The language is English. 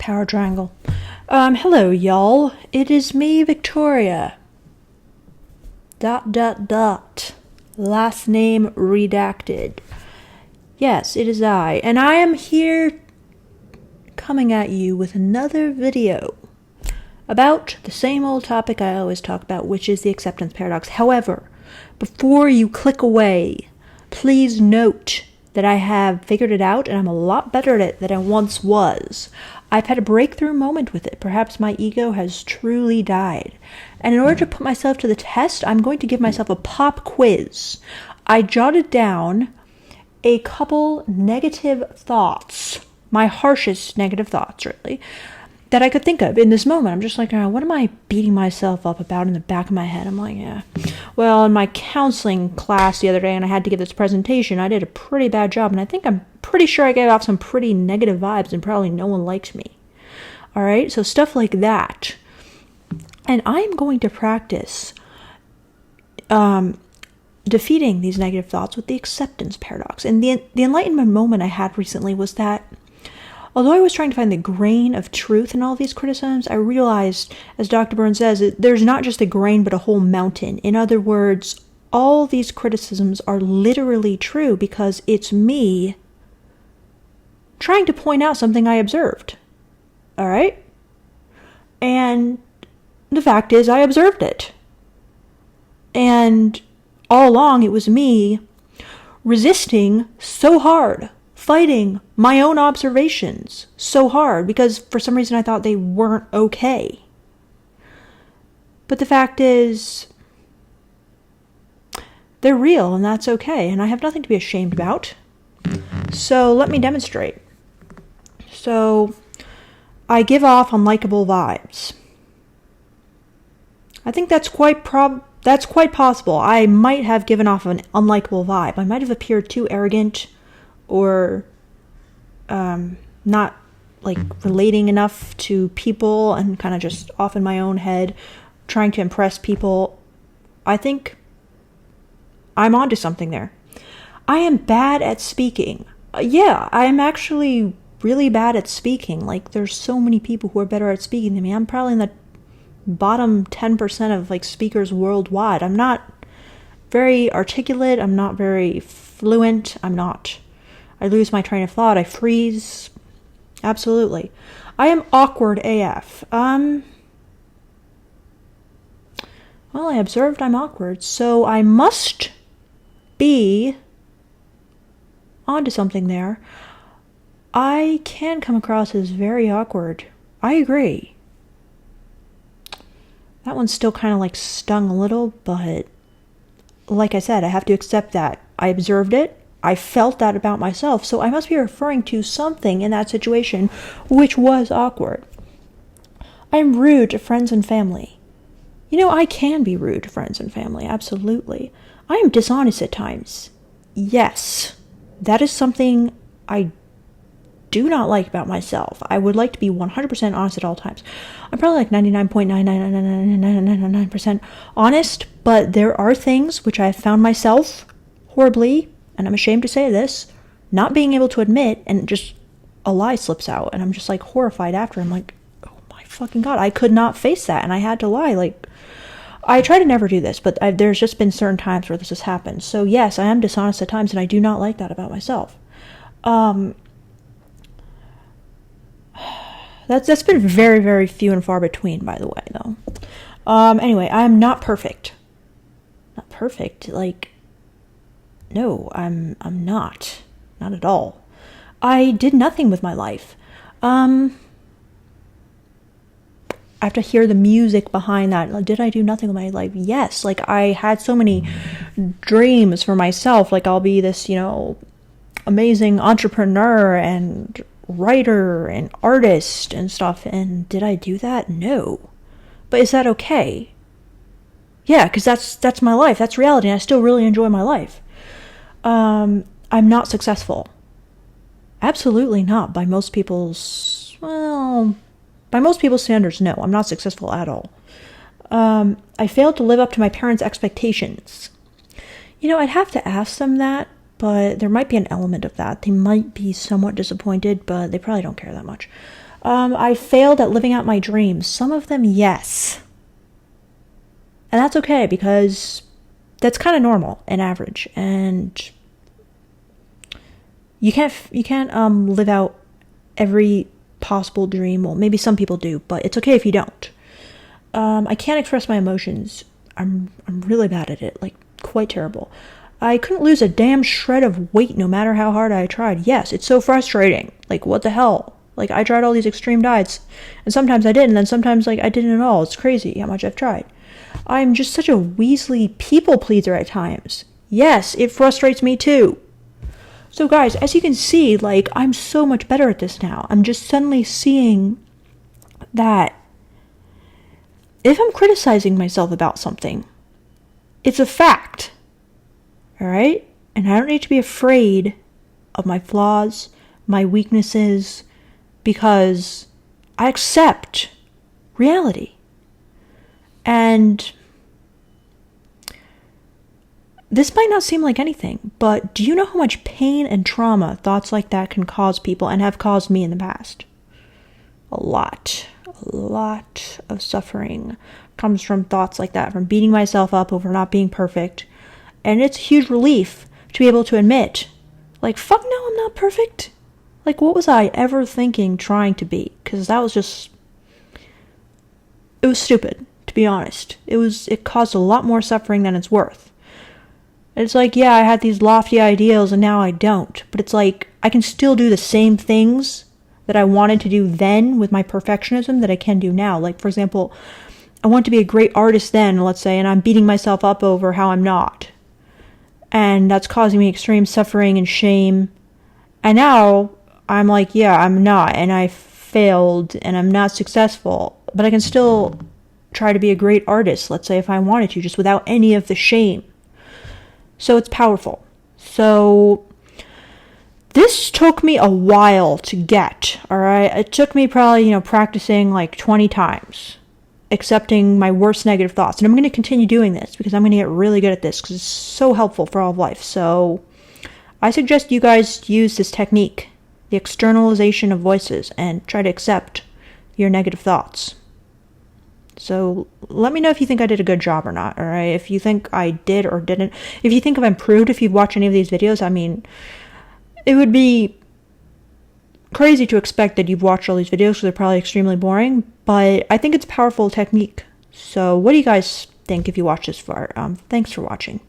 Power triangle. Hello, y'all. It is me, Victoria. ... Last name redacted. Yes, it is I. And I am here coming at you with another video about the same old topic I always talk about, which is the acceptance paradox. However, before you click away, please note that I have figured it out and I'm a lot better at it than I once was. I've had a breakthrough moment with it. Perhaps my ego has truly died. And in order to put myself to the test, I'm going to give myself a pop quiz. I jotted down a couple negative thoughts, my harshest negative thoughts, really, that I could think of in this moment. I'm just like, oh, what am I beating myself up about in the back of my head? I'm like, yeah. Well, in my counseling class the other day, and I had to give this presentation, I did a pretty bad job, and I'm pretty sure I gave off some pretty negative vibes, and probably no one liked me. All right, so stuff like that. And I'm going to practice defeating these negative thoughts with the acceptance paradox. And the enlightenment moment I had recently was that although I was trying to find the grain of truth in all these criticisms, I realized, as Dr. Burns says, there's not just a grain but a whole mountain. In other words, all these criticisms are literally true because it's me trying to point out something I observed. All right? And the fact is, I observed it. And all along, it was me resisting so hard, fighting my own observations so hard, because for some reason I thought they weren't okay. But the fact is, they're real, and that's okay, and I have nothing to be ashamed about. So let me demonstrate. So I give off unlikable vibes. I think that's quite possible. I might have given off an unlikable vibe. I might have appeared too arrogant or not like relating enough to people and kind of just off in my own head trying to impress people. I think I'm onto something there. I am bad at speaking. Yeah, I'm actually really bad at speaking. Like, there's so many people who are better at speaking than me. I'm probably in the bottom 10% of like speakers worldwide. I'm not very articulate. I'm not very fluent. I lose my train of thought. I freeze. Absolutely. I am awkward AF. Well, I observed I'm awkward, so I must be onto something there. I can come across as very awkward. I agree. That one still kind of like stung a little, but like I said, I have to accept that. I observed it. I felt that about myself, so I must be referring to something in that situation which was awkward. I'm rude to friends and family. You know, I can be rude to friends and family, absolutely. I am dishonest at times. Yes, that is something I do not like about myself. I would like to be 100% honest at all times. I'm probably like 99.9999999% honest, but there are things which I have found myself horribly, and I'm ashamed to say this, not being able to admit, and just a lie slips out, and I'm just like horrified after. I'm like, oh my fucking God, I could not face that, and I had to lie. Like, I try to never do this, but there's just been certain times where this has happened. So yes, I am dishonest at times, and I do not like that about myself. That's been very, very few and far between, by the way, though. Anyway, I'm not perfect. Not perfect, like, no, I'm not. Not at all. I did nothing with my life. I have to hear the music behind that. Like, did I do nothing with my life? Yes, like, I had so many dreams for myself. Like, I'll be this, amazing entrepreneur and writer and artist and stuff, and did I do that? No. But is that okay? Yeah, because that's my life. That's reality, and I still really enjoy my life. I'm not successful. Absolutely not. By most people's standards, no. I'm not successful at all. I failed to live up to my parents' expectations. I'd have to ask them that, but there might be an element of that. They might be somewhat disappointed, but they probably don't care that much. I failed at living out my dreams. Some of them, yes. And that's okay, because that's kind of normal and average. And you can't live out every possible dream. Well, maybe some people do, but it's okay if you don't. I can't express my emotions. I'm really bad at it, like quite terrible. I couldn't lose a damn shred of weight no matter how hard I tried. Yes, it's so frustrating. Like, what the hell? Like, I tried all these extreme diets, and sometimes I did, and then sometimes, like, I didn't at all. It's crazy how much I've tried. I'm just such a Weasley people pleaser at times. Yes, it frustrates me too. So guys, as you can see, like, I'm so much better at this now. I'm just suddenly seeing that if I'm criticizing myself about something, it's a fact. Alright? And I don't need to be afraid of my flaws, my weaknesses, because I accept reality. And this might not seem like anything, but do you know how much pain and trauma thoughts like that can cause people and have caused me in the past? A lot of suffering comes from thoughts like that, from beating myself up over not being perfect. And it's a huge relief to be able to admit, like, fuck no, I'm not perfect. Like, what was I ever thinking trying to be? Because that was just, it was stupid, to be honest. It caused a lot more suffering than it's worth. It's like, yeah, I had these lofty ideals and now I don't. But it's like, I can still do the same things that I wanted to do then with my perfectionism that I can do now. Like, for example, I want to be a great artist then, let's say, and I'm beating myself up over how I'm not. And that's causing me extreme suffering and shame. And now I'm like, yeah, I'm not, and I failed, and I'm not successful. But I can still try to be a great artist, let's say, if I wanted to, just without any of the shame. So it's powerful. So this took me a while to get, alright? It took me probably, practicing like 20 times, accepting my worst negative thoughts. And I'm going to continue doing this because I'm going to get really good at this because it's so helpful for all of life. So I suggest you guys use this technique, the externalization of voices, and try to accept your negative thoughts. So let me know if you think I did a good job or not, alright? If you think I did or didn't. If you think I've improved, if you've watched any of these videos, I mean, it would be crazy to expect that you've watched all these videos because they're probably extremely boring, but I think it's a powerful technique. So what do you guys think if you watch this far? Thanks for watching.